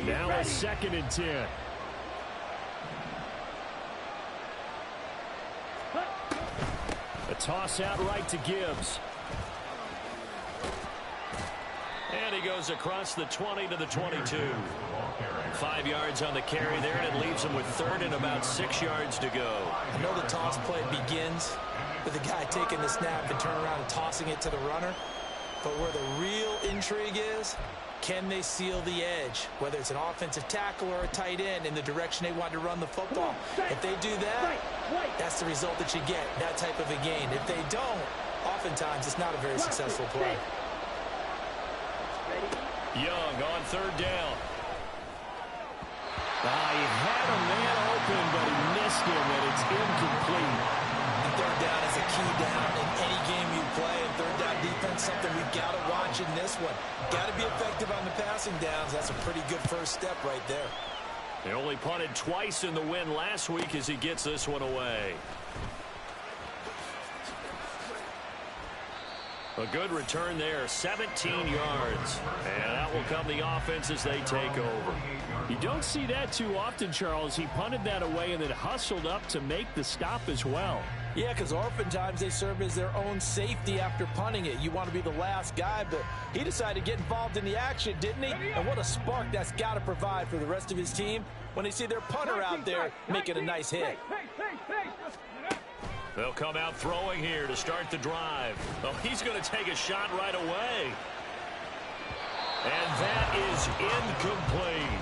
Now a 2nd and 10. A toss out right to Gibbs. And he goes across the 20 to the 22. 5 yards on the carry there, and it leaves him with 3rd and about 6 yards to go. I know the toss play begins with the guy taking the snap and turning around and tossing it to the runner. But where the real intrigue is, can they seal the edge, whether it's an offensive tackle or a tight end, in the direction they want to run the football? If they do that, that's the result that you get, that type of a gain. If they don't, oftentimes it's not a very successful play. Young on 3rd down. He had a man open, but he missed him, and it's incomplete. And 3rd down is a key down in any game you play. And 3rd down defense, something we've got to watch in this one. Got to be effective on the passing downs. That's a pretty good first step right there. They only punted twice in the win last week as he gets this one away. A good return there, 17 yards. And out will come the offense as they take over. You don't see that too often, Charles. He punted that away and then hustled up to make the stop as well. Yeah, because oftentimes they serve as their own safety after punting it. You want to be the last guy, but he decided to get involved in the action, didn't he? And what a spark that's got to provide for the rest of his team when they see their punter out there making a nice hit. They'll come out throwing here to start the drive. Oh, he's going to take a shot right away. And that is incomplete.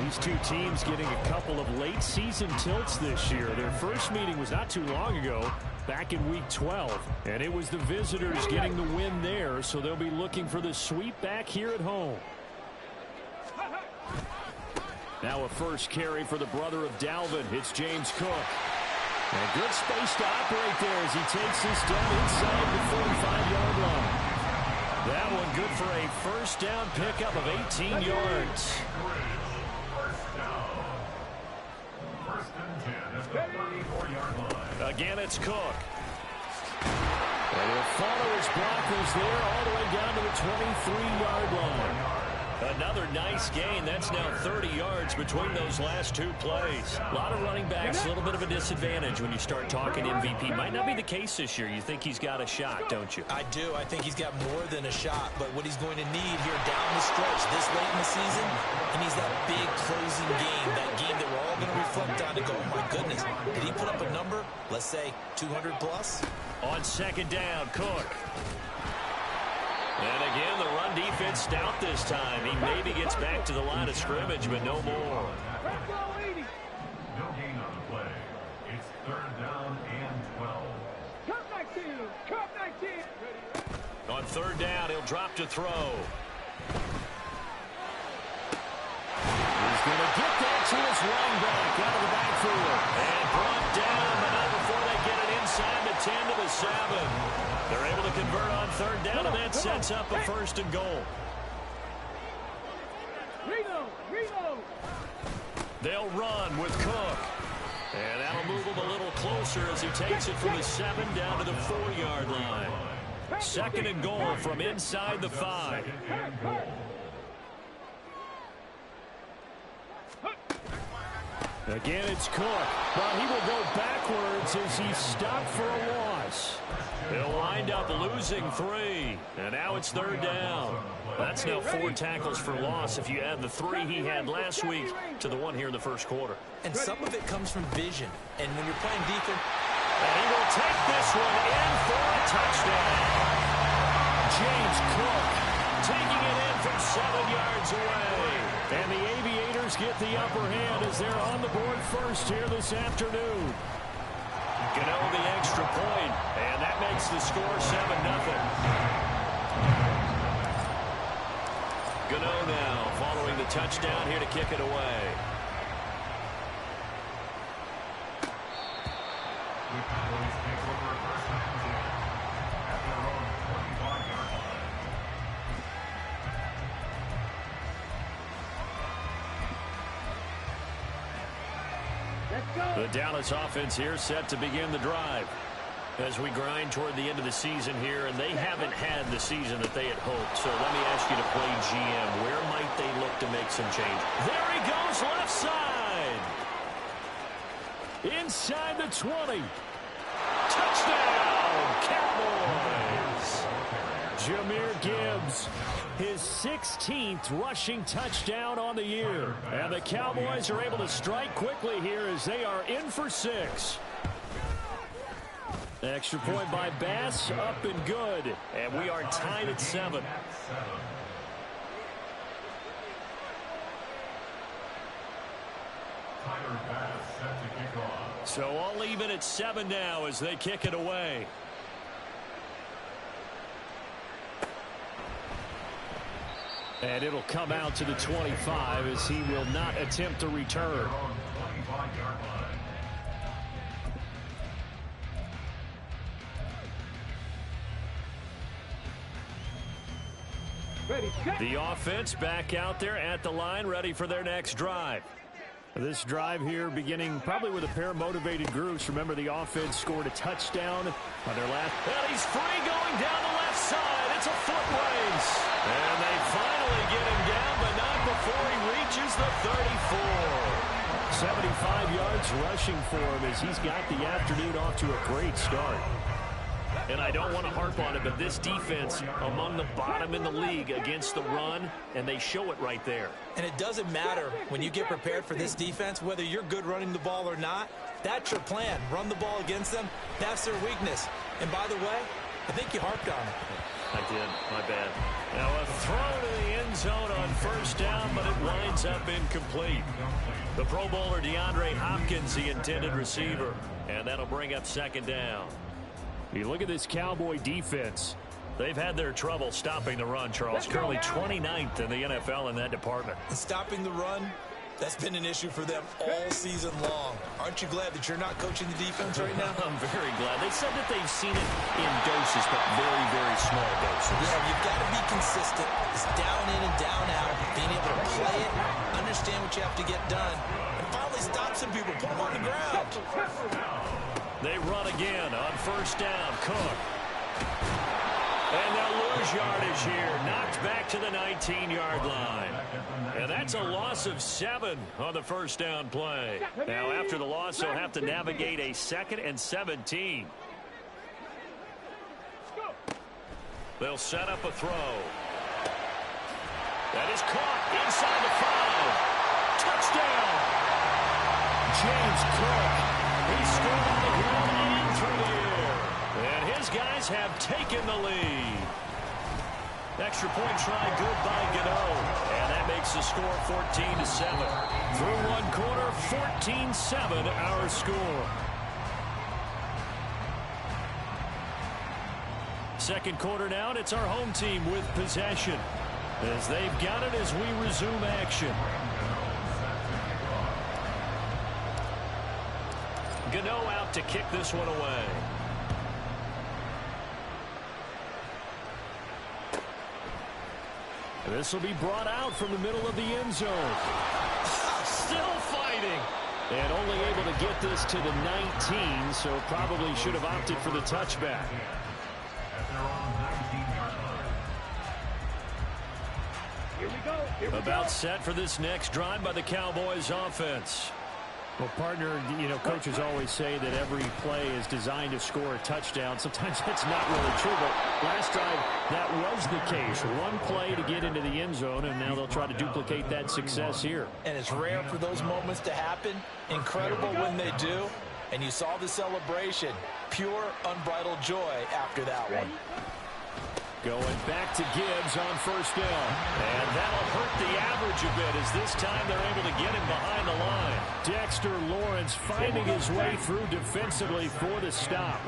These two teams getting a couple of late season tilts this year. Their first meeting was not too long ago, back in week 12. And it was the visitors getting the win there, so they'll be looking for the sweep back here at home. Now a first carry for the brother of Dalvin. It's James Cook. And good space to operate there as he takes this down inside the 45-yard line. That one good for a first down pickup of 18 yards. Again, it's Cook. And he'll follow his blockers there all the way down to the 23-yard line. Another nice gain. That's now 30 yards between those last 2 plays. A lot of running backs, a little bit of a disadvantage when you start talking MVP. Might not be the case this year. You think he's got a shot, don't you? I do. I think he's got more than a shot. But what he's going to need here down the stretch this late in the season, he needs that big closing game, that game that we're all going to reflect on to go, oh my goodness, did he put up a number, let's say 200 plus? On 2nd down, Cook. And again, the run defense stout this time. He maybe gets back to the line of scrimmage, but no more. No gain on the play. It's 3rd down and 12. On 3rd down, he'll drop to throw. He's going to get that to his running back out of the backfield. And brought down, but not before they get it inside the 10 to the 7. They're able to convert on 3rd down, and that sets up a 1st and goal. They'll run with Cook. And that'll move him a little closer as he takes it from the 7 down to the 4-yard line. 2nd and goal from inside the 5. Again, it's Cook, but he will go backwards as he's stopped for a loss. He'll wind up losing 3, and now it's 3rd down. That's now 4 tackles for loss if you add the 3 he had last week to the 1 here in the first quarter. And some of it comes from vision. And when you're playing defense... And he will take this one in for a touchdown. James Cook taking it in from 7 yards away. And the Aviators get the upper hand as they're on the board first here this afternoon. Gano the extra point, and that makes the score 7-0. Gano now following the touchdown here to kick it away. The Cowboys take over first and 10 at their own 25-yard line. The Dallas offense here set to begin the drive. As we grind toward the end of the season here, and they haven't had the season that they had hoped. So let me ask you to play GM. Where might they look to make some change? There he goes, left side. Inside the 20. Touchdown, Cowboys. Jahmyr Gibbs, his 16th rushing touchdown on the year. And the Cowboys are able to strike quickly here as they are in for 6. Extra point by Bass, up and good. And we are tied at 7. So all even at 7 now as they kick it away. And it'll come out to the 25 as he will not attempt to return. The offense back out there at the line, ready for their next drive. This drive here beginning probably with a pair of motivated groups. Remember, the offense scored a touchdown on their last. And he's free going down the left side. It's a foot race. And they finally get him down, but not before he reaches the 34. 75 yards rushing for him as he's got the afternoon off to a great start. And I don't want to harp on it, but this defense among the bottom in the league against the run, and they show it right there. And it doesn't matter when you get prepared for this defense, whether you're good running the ball or not. That's your plan. Run the ball against them. That's their weakness. And by the way, I think you harped on it. I did. My bad. Now a throw to the end zone on first down, but it winds up incomplete. The Pro Bowler DeAndre Hopkins, the intended receiver. And that'll bring up second down. You look at this Cowboy defense. They've had their trouble stopping the run, Charles. Currently 29th in the NFL in that department. And stopping the run, that's been an issue for them all season long. Aren't you glad that you're not coaching the defense right now? I'm very glad. They said that they've seen it in doses, but very, very small doses. Yeah, you've got to be consistent. It's down in and down out. Being able to play it, understand what you have to get done, and finally stop some people. Put them on the ground. They run again on first down. Cook. And they'll lose yardage here. Knocked back to the 19-yard line. And that's a loss of 7 on the first down play. Now, after the loss, they'll have to navigate a 2nd and 17. They'll set up a throw. That is caught inside the 5. Touchdown. James Cook. He scored on the ground and through the air. And his guys have taken the lead. Extra point try good by Gano. And that makes the score 14-7. Through one quarter, 14-7 our score. Second quarter now, and it's our home team with possession. As they've got it as we resume action. Gano out to kick this one away. This will be brought out from the middle of the end zone. Still fighting. And only able to get this to the 19, so probably should have opted for the touchback. About set for this next drive by the Cowboys offense. Well, partner, coaches always say that every play is designed to score a touchdown. Sometimes that's not really true, but last drive, that was the case. One play to get into the end zone, and now they'll try to duplicate that success here. And it's rare for those moments to happen. Incredible when they do. And you saw the celebration. Pure, unbridled joy after that one. Going back to Gibbs on first down. And that'll hurt the average a bit as this time they're able to get him behind the line. Dexter Lawrence finding his way through defensively for the stop.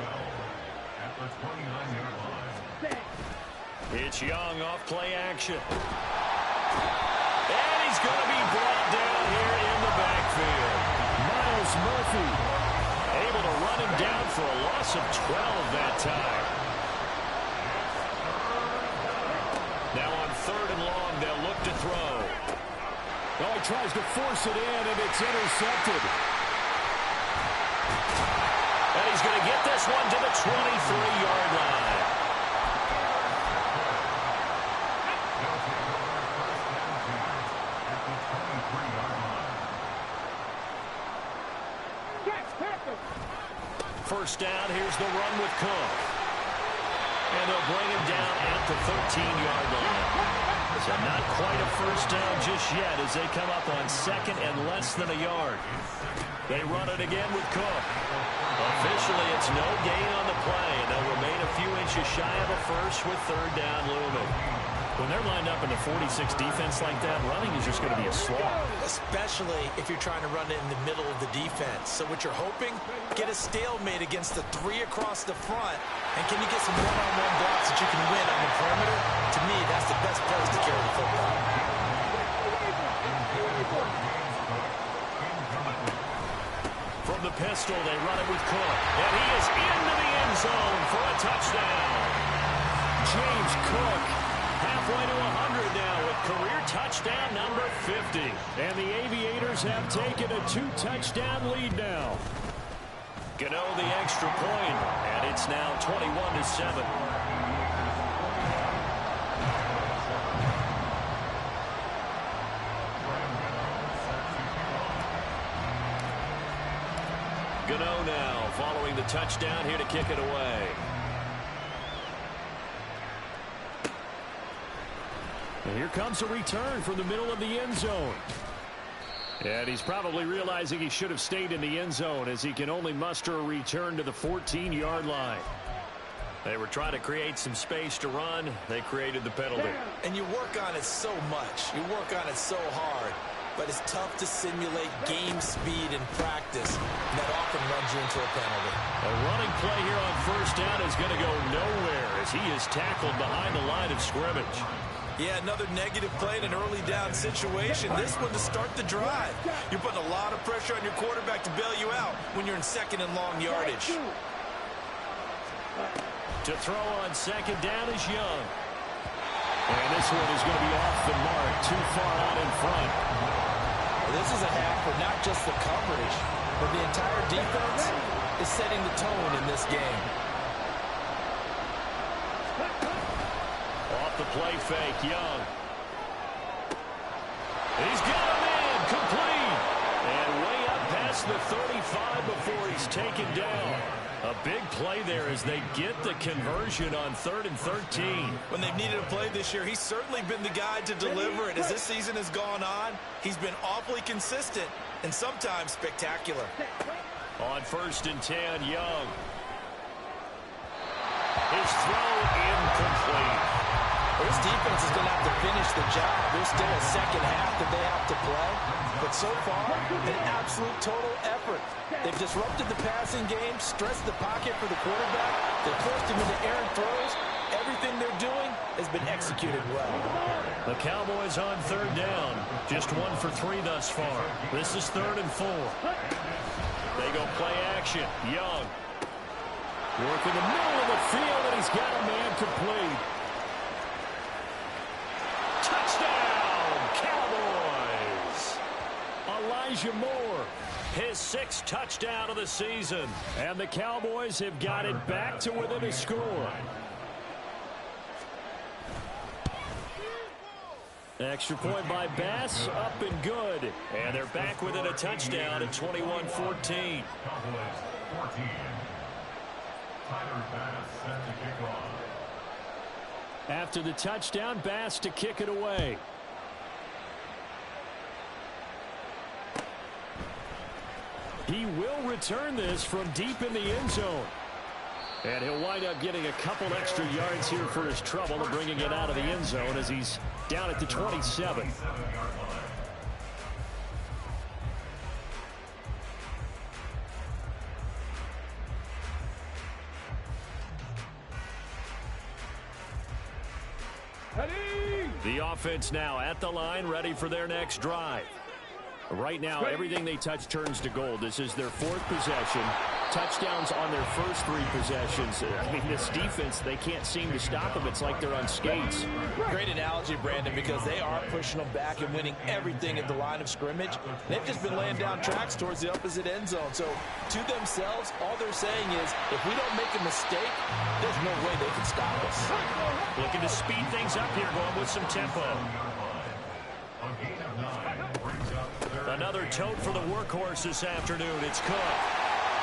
It's Young off play action. And he's going to be brought down here in the backfield. Myles Murphy able to run him down for a loss of 12 that time. Now on third and long, they'll look to throw. Oh, he tries to force it in, and it's intercepted. And he's going to get get this one to the 23-yard line. First down, here's the run with Cook. And they'll bring him down at the 13-yard line. So not quite a first down just yet as they come up on second and less than a yard. They run it again with Cook. Officially, it's no gain on the play, and they'll remain a few inches shy of a first with third down looming. When they're lined up in the 46 defense like that, running is just going to be a slog. Especially if you're trying to run it in the middle of the defense. So what you're hoping, get a stalemate against the three across the front. And can you get some one-on-one blocks that you can win on the perimeter? To me, that's the best place to carry the football. From the pistol, they run it with Cook. And he is into the end zone for a touchdown. James Cook, halfway to 100 now with career touchdown number 50. And the Aviators have taken a 2-touchdown lead now. Gano the extra point, and it's now 21-7. Gano now following the touchdown here to kick it away. And here comes a return from the middle of the end zone. And he's probably realizing he should have stayed in the end zone as he can only muster a return to the 14-yard line. They were trying to create some space to run. They created the penalty. And you work on it so much. You work on it so hard. But it's tough to simulate game speed in practice. And that often runs you into a penalty. A running play here on first down is going to go nowhere as he is tackled behind the line of scrimmage. Yeah, another negative play in an early down situation. This one to start the drive. You're putting a lot of pressure on your quarterback to bail you out when you're in second and long yardage. To throw on second down is Young. And this one is going to be off the mark, too far out in front. This is a half for not just the coverage, but the entire defense is setting the tone in this game. Off the play fake, Young. He's got him in, complete. And way up past the 35 before he's taken down. A big play there as they get the conversion on 3rd and 13. When they've needed a play this year, he's certainly been the guy to deliver it. As this season has gone on, he's been awfully consistent and sometimes spectacular. On 1st and 10, Young. His throw incomplete. This defense is going to have to finish the job. There's still a second half that they have to play. But so far, an absolute total effort. They've disrupted the passing game, stressed the pocket for the quarterback. They've forced him into errant throws. Everything they're doing has been executed well. The Cowboys on 3rd down. Just 1 for 3 thus far. This is 3rd and 4. They go play action. Young. Work in the middle of the field, and he's got a man complete. Touchdown, Cowboys! Elijah Moore. His 6th touchdown of the season. And the Cowboys have got it back to within a score. Extra point by Bass, up and good. And they're back within a touchdown at 21-14. Cowboys 14. Tyler Bass set to kick off. After the touchdown, Bass to kick it away. He will return this from deep in the end zone. And he'll wind up getting a couple extra yards here for his trouble and bringing it out of the end zone as he's down at the 27. The offense now at the line, ready for their next drive. Right now, everything they touch turns to gold. This is their 4th possession. touchdowns on their first 3 possessions. I mean, this defense, they can't seem to stop them. It's like they're on skates. Great analogy, Brandon, because they are pushing them back and winning everything at the line of scrimmage. They've just been laying down tracks towards the opposite end zone. So to themselves, all they're saying is, if we don't make a mistake, there's no way they can stop us. Looking to speed things up here, going with some tempo. Another tote for the workhorse this afternoon. It's Cook.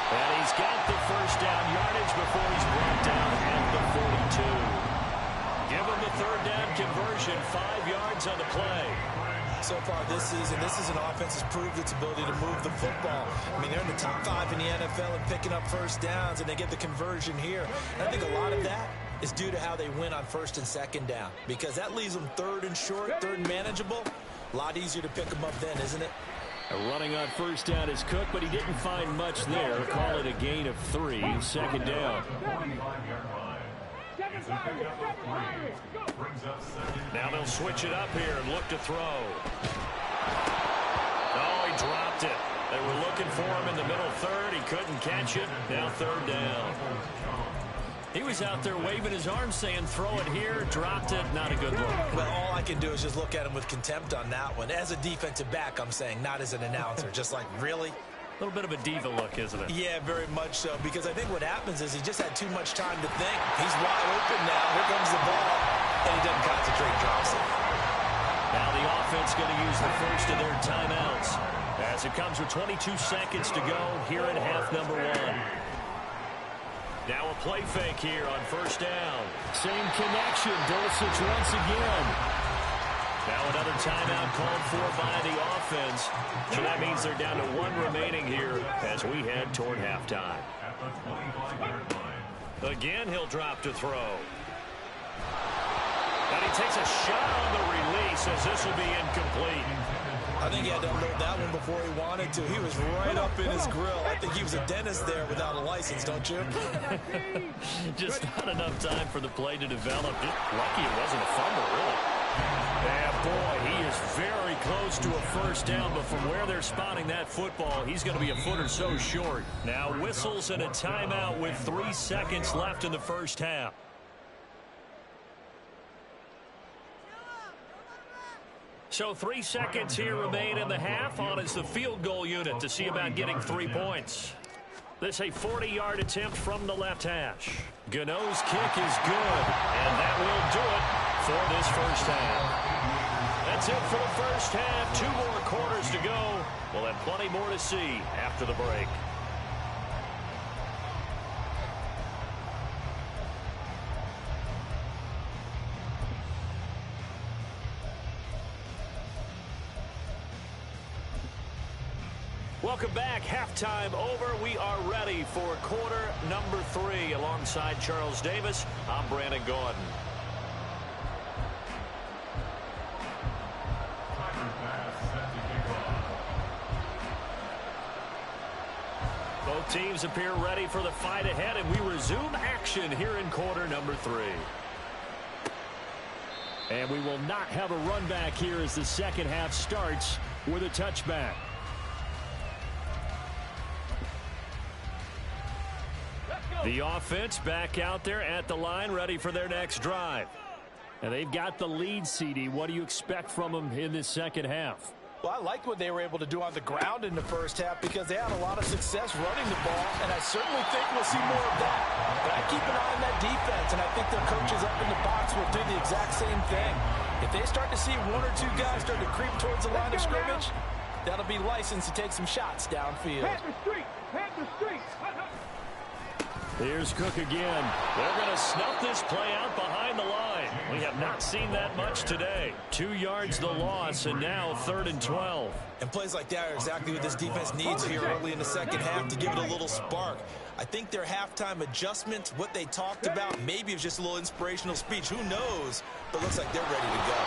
And he's got the first down yardage before he's brought down at the 42. Give him the third down conversion, 5 yards on the play. So far this season, this is an offense that's proved its ability to move the football. I mean, they're in the top 5 in the NFL and picking up first downs, and they get the conversion here. And I think a lot of that is due to how they win on first and second down, because that leaves them third and short, third and manageable. A lot easier to pick them up then, isn't it? Running on first down is Cook, but he didn't find much there. Call it a gain of 3, second down. Now they'll switch it up here and look to throw. Oh, he dropped it. They were looking for him in the middle third. He couldn't catch it. Now third down. He was out there waving his arms saying, throw it here, dropped it, not a good look. Well, all I can do is just look at him with contempt on that one. As a defensive back, I'm saying, not as an announcer. Just like, really? A little bit of a diva look, isn't it? Yeah, very much so, because I think what happens is he just had too much time to think. He's wide open now. Here comes the ball, and he doesn't concentrate, drops it. Now the offense going to use the first of their timeouts as it comes with 22 seconds to go here in half number 1. Now a play fake here on first down. Same connection. Dulcich once again. Now another timeout called for by the offense. So that means they're down to 1 remaining here as we head toward halftime. Again, he'll drop to throw. And he takes a shot on the release as this will be incomplete. I think he had to unload that one before he wanted to. He was right up in his grill. I think he was a dentist there without a license, don't you? Just not enough time for the play to develop. Just lucky it wasn't a fumble, really. Yeah, boy, he is very close to a first down, but from where they're spotting that football, he's going to be a foot or so short. Now whistles and a timeout with 3 seconds left in the first half. So 3 seconds here remain in the half. On is the field goal unit to see about getting 3 points. This a 40-yard attempt from the left hash. Gano's kick is good, and that will do it for this first half. That's it for the first half. 2 more quarters to go. We'll have plenty more to see after the break. Welcome back. Halftime over. We are ready for quarter number 3. Alongside Charles Davis, I'm Brandon Gordon. Both teams appear ready for the fight ahead, and we resume action here in quarter number 3. And we will not have a run back here as the second half starts with a touchback. The offense back out there at the line, ready for their next drive. And they've got the lead, CD. What do you expect from them in this second half? Well, I liked what they were able to do on the ground in the first half because they had a lot of success running the ball, and I certainly think we'll see more of that. But I keep an eye on that defense, and I think their coaches up in the box will do the exact same thing. If they start to see 1 or 2 guys start to creep towards the line of scrimmage, that'll be licensed to take some shots downfield. Panther Street! Panther Street! Here's Cook again. They're going to snuff this play out behind the line. We have not seen that much today. 2 yards the loss, and now 3rd and 12. And plays like that are exactly what this defense needs here early in the second half to give it a little spark. I think their halftime adjustments, what they talked about, maybe it was just a little inspirational speech. Who knows? But it looks like they're ready to go.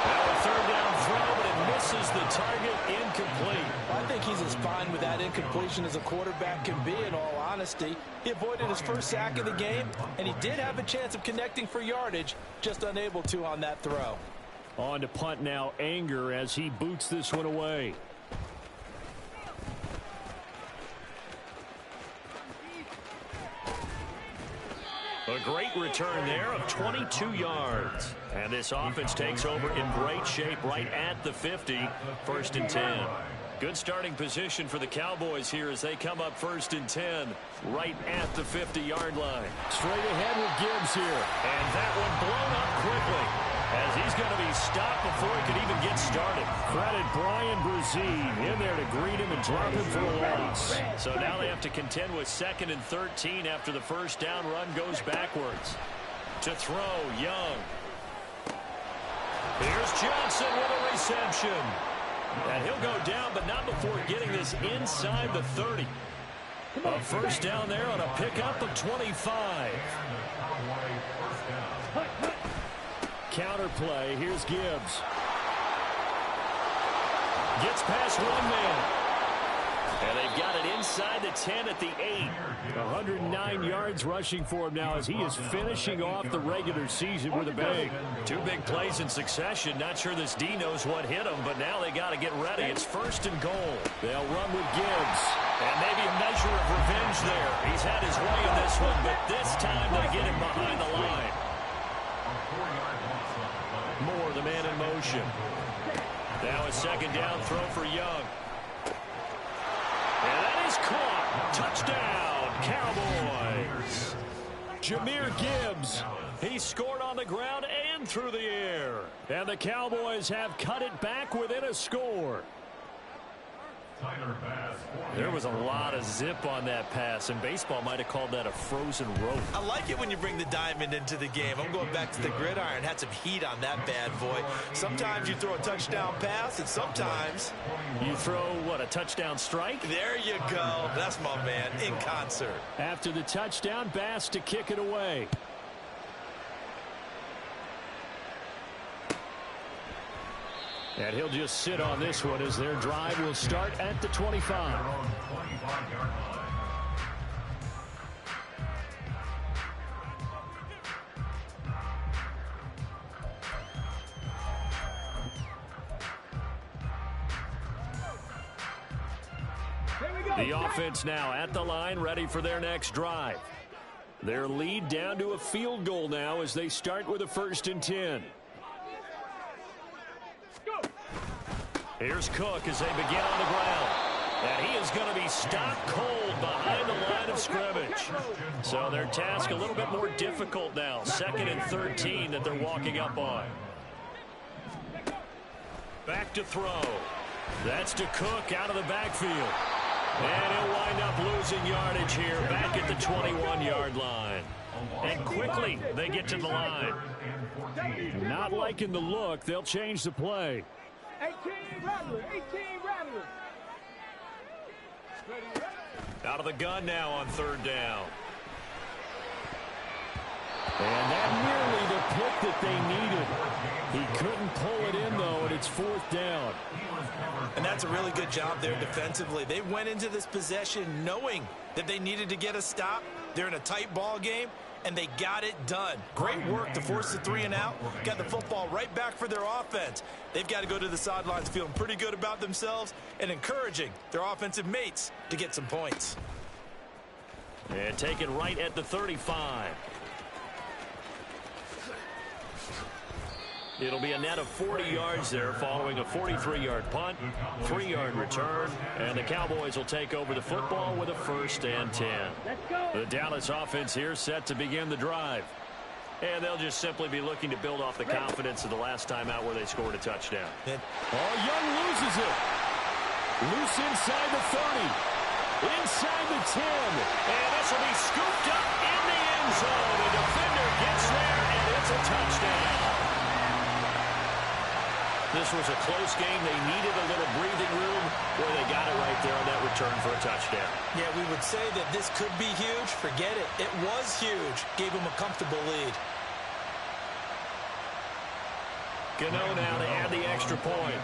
Now a 3rd down throw, but it misses the target, incomplete. I think he's as fine with that incompletion as a quarterback can be, in all honesty. He avoided his first sack of the game, and he did have a chance of connecting for yardage, just unable to on that throw. On to punt now, Anger, as he boots this one away. A great return there of 22 yards. And this offense takes over in great shape right at the 50, 1st and 10. Good starting position for the Cowboys here as they come up 1st and 10 right at the 50-yard line. Straight ahead with Gibbs here. And that one blown up quickly as he's going to be stopped before he could even get started. Credit Brian Brzee in there to greet him and drop him for a loss. So now they have to contend with 2nd and 13 after the first down run goes backwards. To throw, Young. Here's Johnson with a reception. And he'll go down, but not before getting this inside the 30. A first down there on a pickup of 25. Counter play. Here's Gibbs. Gets past one man. And they've got it inside the 10 at the 8. 109 yards rushing for him now as he is finishing off the regular season with a bang. 2 big plays in succession. Not sure this D knows what hit him, but now they got to get ready. It's 1st and goal. They'll run with Gibbs. And maybe a measure of revenge there. He's had his way in this one, but this time they get him behind the line. Moore, the man in motion. Now a 2nd down throw for Young. And that is caught. Touchdown, Cowboys. Jameer Gibbs. He scored on the ground and through the air. And the Cowboys have cut it back within a score. There was a lot of zip on that pass, and baseball might have called that a frozen rope. I like it when you bring the diamond into the game. I'm going back to the gridiron. Had some heat on that bad boy. Sometimes you throw a touchdown pass, and sometimes you throw, what, a touchdown strike? There you go. That's my man in concert. After the touchdown, Bass to kick it away. And he'll just sit on this one as their drive will start at the 25. The offense now at the line, ready for their next drive. Their lead down to a field goal now as they start with a 1st and 10. Here's Cook as they begin on the ground. And he is going to be stopped cold behind the line of scrimmage. So their task a little bit more difficult now. 2nd and 13 that they're walking up on. Back to throw. That's to Cook out of the backfield. And he'll wind up losing yardage here back at the 21-yard line. And quickly they get to the line. Not liking the look. They'll change the play. 18 Rattler, 18 Rattler. Out of the gun now on 3rd down. And that nearly the pick that they needed. He couldn't pull it in, though, and it's 4th down. And that's a really good job there defensively. They went into this possession knowing that they needed to get a stop. They're in a tight ball game, and they got it done. Great work to force the 3 and out. Got the football right back for their offense. They've got to go to the sidelines feeling pretty good about themselves and encouraging their offensive mates to get some points. And take it right at the 35. It'll be a net of 40 yards there following a 43-yard punt, 3-yard return, and the Cowboys will take over the football with a 1st and 10. The Dallas offense here set to begin the drive. And they'll just simply be looking to build off the confidence of the last time out where they scored a touchdown. Young loses it. Loose inside the 30. Inside the 10. And this will be scooped up in the end zone. The defender gets there, and it's a touchdown. This was a close game. They needed a little breathing room where they got it right there on that return for a touchdown. Yeah, we would say that this could be huge. Forget it. It was huge. Gave them a comfortable lead. Gano now to add the extra point.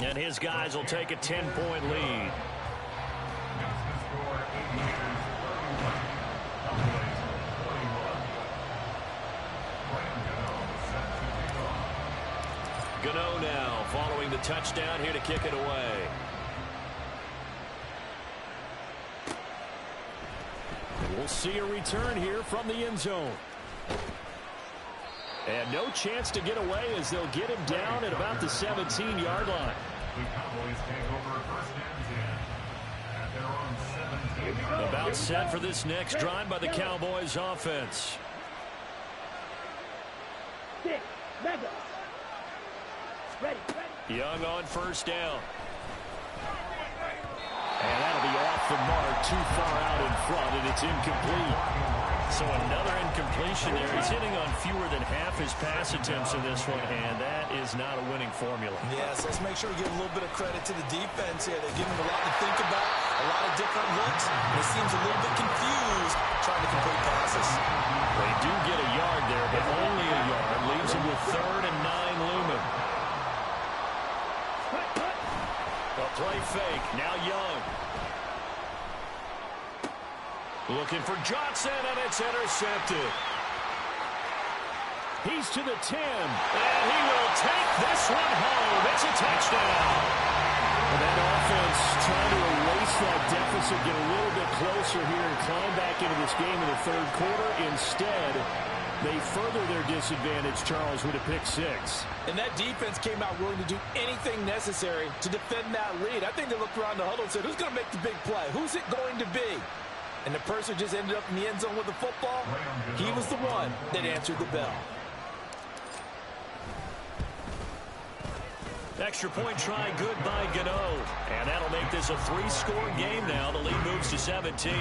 And his guys will take a 10-point lead. Gano now following the touchdown here to kick it away. We'll see a return here from the end zone. And no chance to get away as they'll get him down at about the 17-yard line. The Cowboys take over first and 10 at their own 17. About set for this next drive by the Cowboys offense. Six, mega. Ready. Young on first down. And that'll be off the mark, too far out in front, and it's incomplete. So another incompletion there. He's hitting on fewer than half his pass attempts in this one, and that is not a winning formula. Yes, let's make sure we give a little bit of credit to the defense here. They give him a lot to think about, a lot of different looks, and he seems a little bit confused trying to complete passes. They do get a yard there, but only a yard. Leaves him with 3rd and 9 looming. A play fake. Now Young. Looking for Johnson, and it's intercepted. He's to the 10. And he will take this one home. It's a touchdown. And that offense trying to erase that deficit, get a little bit closer here and climb back into this game in the third quarter. Instead, they further their disadvantage, Charles, with a pick 6. And that defense came out willing to do anything necessary to defend that lead. I think they looked around the huddle and said, who's going to make the big play? Who's it going to be? And the person just ended up in the end zone with the football. He was the one that answered the bell. Extra point try good by Gano. And that'll make this a 3-score game now. The lead moves to 17.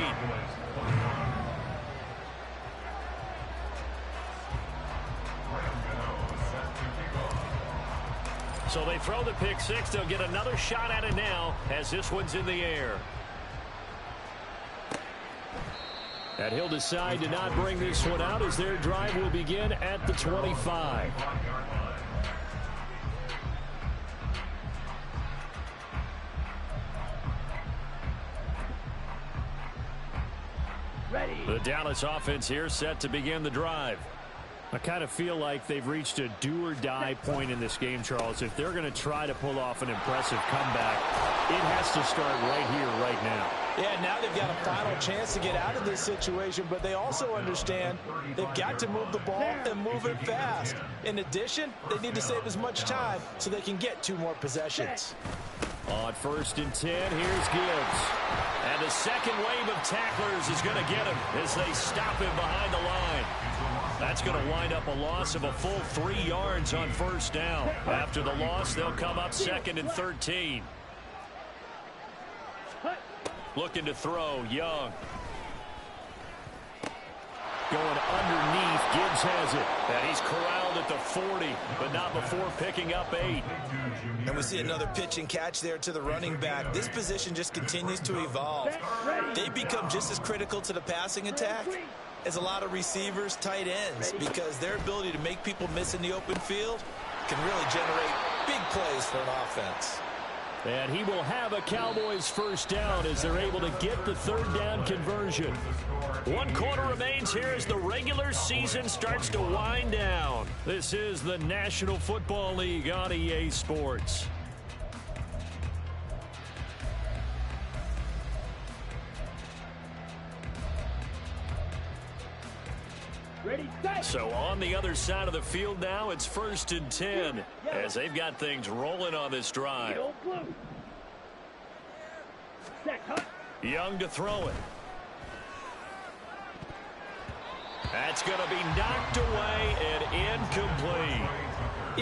So they throw the pick 6. They'll get another shot at it now as this one's in the air. And he'll decide to not bring this one out as their drive will begin at the 25. Ready. The Dallas offense here set to begin the drive. I kind of feel like they've reached a do-or-die point in this game, Charles. If they're going to try to pull off an impressive comeback, it has to start right here, right now. Yeah, now they've got a final chance to get out of this situation, but they also understand they've got to move the ball and move it fast. In addition, they need to save as much time so they can get 2 more possessions. On 1st and 10, here's Gibbs. And the second wave of tacklers is going to get him as they stop him behind the line. That's going to wind up a loss of a full 3 yards on first down. After the loss, they'll come up 2nd and 13. Looking to throw, Young. Going underneath, Gibbs has it. And he's corralled at the 40, but not before picking up 8. And we see another pitch and catch there to the running back. This position just continues to evolve. They become just as critical to the passing attack as a lot of receivers, tight ends, because their ability to make people miss in the open field can really generate big plays for an offense. And he will have a Cowboys first down as they're able to get the 3rd down conversion. 1 quarter remains here as the regular season starts to wind down. This is the National Football League on EA Sports. Ready, set. So on the other side of the field now, it's 1st and 10 as they've got things rolling on this drive. Old blue. Set, hut. Young to throw it. That's going to be knocked away and incomplete.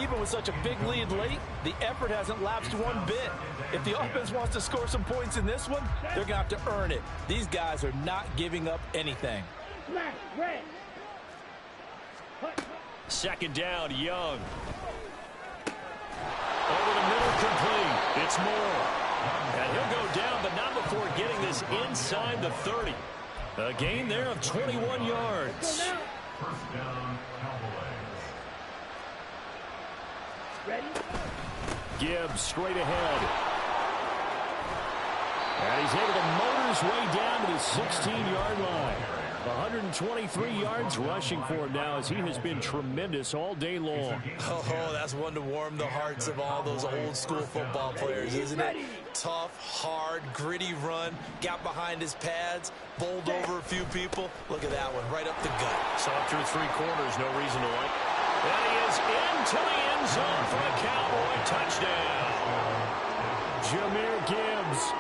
Even with such a big lead late, the effort hasn't lapsed one bit. If the offense wants to score some points in this one, they're going to have to earn it. These guys are not giving up anything. Smash, red. 2nd down, Young. Over the middle, complete. It's Moore. And he'll go down, but not before getting this inside the 30. A gain there of 21 yards. First down, Cowboys. Ready. Gibbs straight ahead. And he's able to motor his way down to the 16-yard line. 123 yards rushing for him now as he has been tremendous all day long. Oh, that's one to warm the hearts of all those old school football players, isn't it? Tough, hard, gritty run, got behind his pads, bowled over a few people. Look at that one, right up the gut. Saw through three quarters, no reason to like. And he is into the end zone for a Cowboy touchdown. Jahmyr Gibbs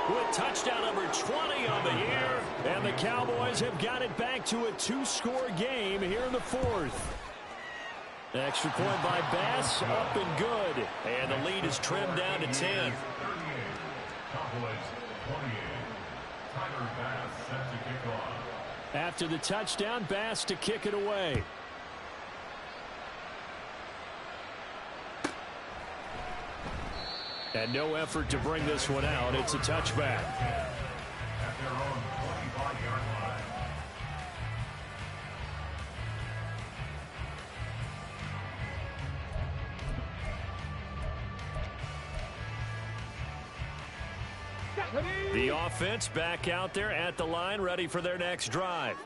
with touchdown number 20 on the year. And the Cowboys have got it back to a two-score game here in the fourth. Extra point by Bass, up and good. And the lead is trimmed down to 10. After the touchdown, Bass to kick it away. And no effort to bring this one out. It's a touchback. At their own 25-yard line. The offense back out there at the line, ready for their next drive.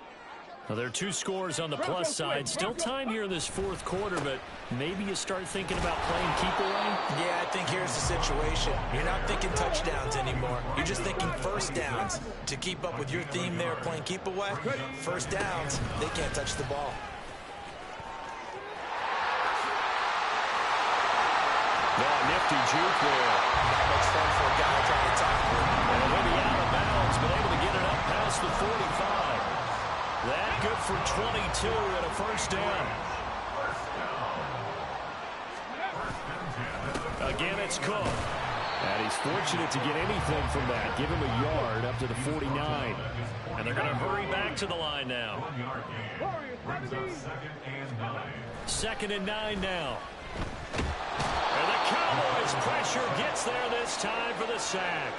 Now, there are two scores on the plus side. Still time here in this fourth quarter, but maybe you start thinking about playing keep away? Yeah, I think here's the situation. You're not thinking touchdowns anymore. You're just thinking first downs. To keep up with your theme there, playing keep away, first downs, they can't touch the ball. Nifty juke there. Not much fun for a guy trying to tackle him. And he'll be out of bounds, but able to get it up past the 45. That good for 22 and a first down. Again, it's Cook. And he's fortunate to get anything from that. Give him a yard up to the 49. And they're going to hurry back to the line now. Second and 9 now. And the Cowboys' pressure gets there this time for the sack.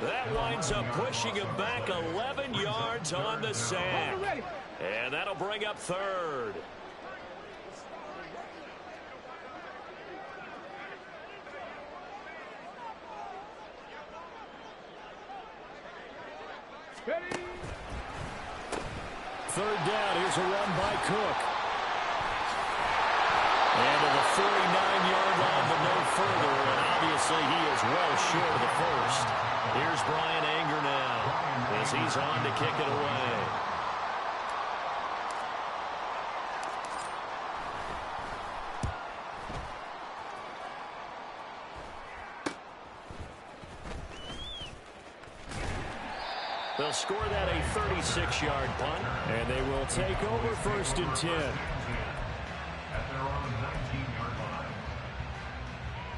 That winds up pushing him back 11 yards on the sack. And that'll bring up third. Third down. Here's a run by Cook. And to the 49-yard line, but no further. And obviously he is well short of the first. Here's Brian Anger now as he's on to kick it away. They'll score that a 36-yard punt. And they will take over first and 10.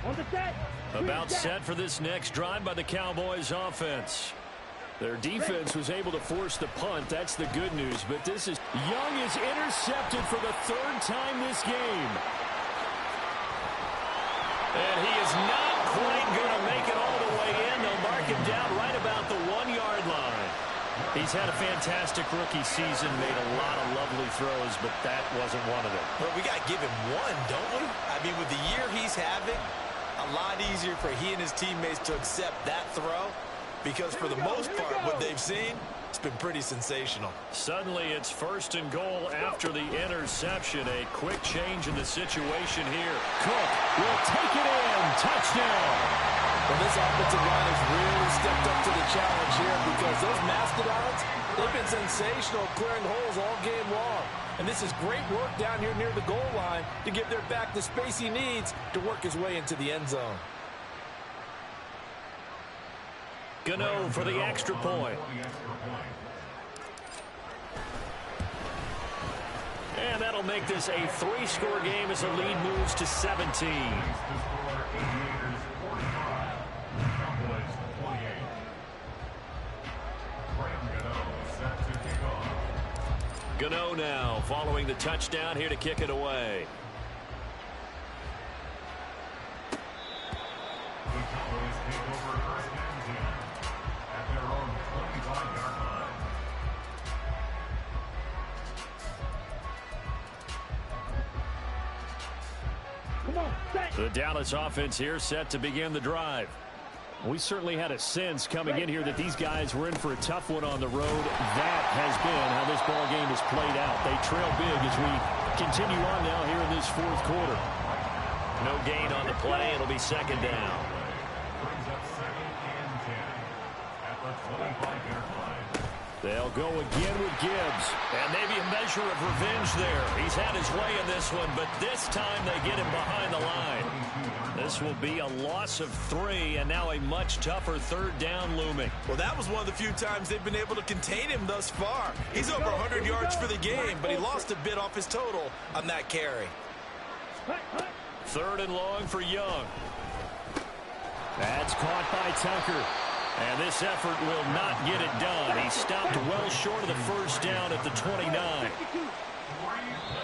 On the set. About set for this next drive by the Cowboys offense. Their defense was able to force the punt. That's the good news. But this is Young is intercepted for the third time this game. And he is not quite going to make it all the way in. They'll mark him down right about the 1-yard line. He's had a fantastic rookie season, made a lot of lovely throws, but that wasn't one of them. Well, we got to give him one, don't we? I mean, with the year he's having, a lot easier for he and his teammates to accept that throw because for the most part, what they've seen, it's been pretty sensational. Suddenly, it's first and goal after the interception. A quick change in the situation here. Cook will take it in. Touchdown. Well, this offensive line has really stepped up to the challenge here because those mastodons, they've been sensational clearing holes all game long. And this is great work down here near the goal line to give their back the space he needs to work his way into the end zone. Gano for the extra point. And that'll make this a 3-score game as the lead moves to 17. Gano now following the touchdown here to kick it away. The Dallas offense here set to begin the drive. We certainly had a sense coming in here that these guys were in for a tough one on the road. That has been how this ball game has played out. They trail big as we continue on now here in this fourth quarter. No gain on the play. It'll be second down. Brings up 2nd and 10 at the 25-yard line. They'll go again with Gibbs. And maybe a measure of revenge there. He's had his way in this one, but this time they get him behind the line. This will be a loss of 3, and now a much tougher third down looming. Well, that was one of the few times they've been able to contain him thus far. He's over 100 yards for the game, but he lost a bit off his total on that carry. 3rd and long for Young. That's caught by Tucker. And this effort will not get it done. He stopped well short of the first down at the 29.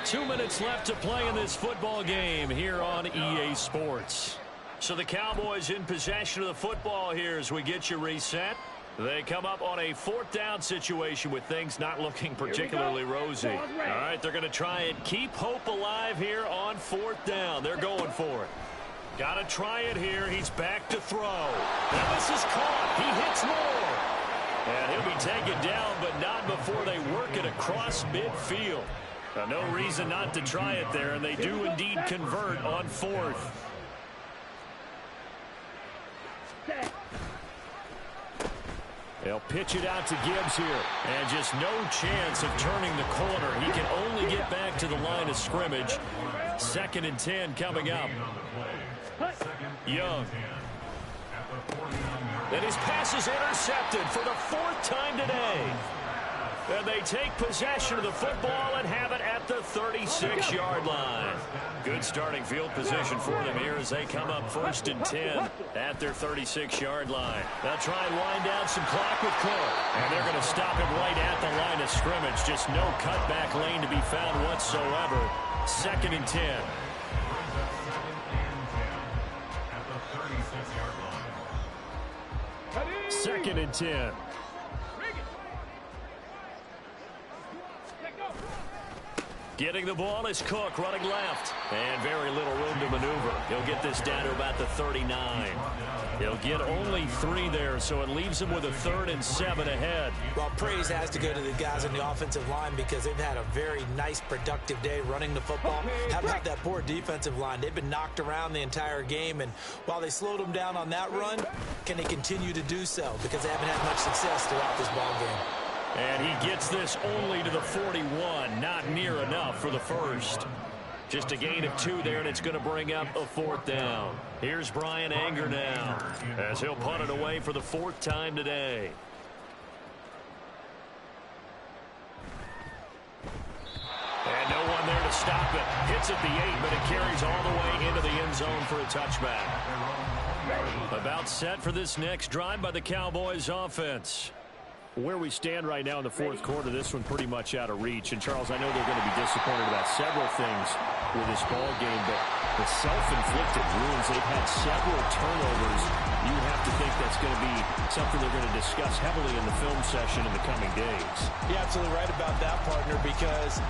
2 minutes left to play in this football game here on EA Sports. So the Cowboys in possession of the football here as we get you reset. They come up on a 4th down situation with things not looking particularly rosy. All right, they're going to try and keep hope alive here on 4th down. They're going for it. Got to try it here. He's back to throw. Now this is caught. He hits more. And he'll be taken down, but not before they work it across midfield. No reason not to try it there, and they do indeed convert on 4th. They'll pitch it out to Gibbs here. And just no chance of turning the corner. He can only get back to the line of scrimmage. 2nd and 10 coming up. Young. And his pass is intercepted for the 4th time today. And they take possession of the football and have it at the 36-yard line. Good starting field position for them here as they come up 1st and 10 at their 36-yard line. They'll try and wind down some clock with Cook. And they're going to stop him right at the line of scrimmage. Just no cutback lane to be found whatsoever. 2nd and 10. 2nd and 10. Getting the ball is Cook running left. And very little room to maneuver. He'll get this down to about the 39. He'll get only 3 there, so it leaves him with a 3rd and 7 ahead. Well, praise has to go to the guys on the offensive line because they've had a very nice, productive day running the football. How about that poor defensive line? They've been knocked around the entire game, and while they slowed them down on that run, can they continue to do so? Because they haven't had much success throughout this ball game. And he gets this only to the 41. Not near enough for the first. Just a gain of 2 there, and it's going to bring up a 4th down. Here's Brian Anger now as he'll punt it away for the 4th time today. And no one there to stop it. Hits at the 8, but it carries all the way into the end zone for a touchback. About set for this next drive by the Cowboys offense. Where we stand right now in the 4th quarter, this one pretty much out of reach. And, Charles, I know they're going to be disappointed about several things with this ball game, but the self-inflicted wounds, they've had several turnovers. You have to think that's going to be something they're going to discuss heavily in the film session in the coming days. You're absolutely right about that, partner, because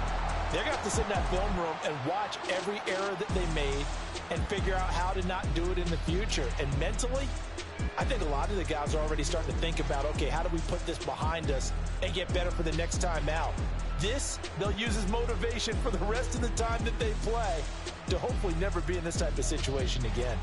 they're going to have to sit in that film room and watch every error that they made and figure out how to not do it in the future. And mentally, I think a lot of the guys are already starting to think about, okay, how do we put this behind us and get better for the next time out? This, they'll use as motivation for the rest of the time that they play to hopefully never be in this type of situation again.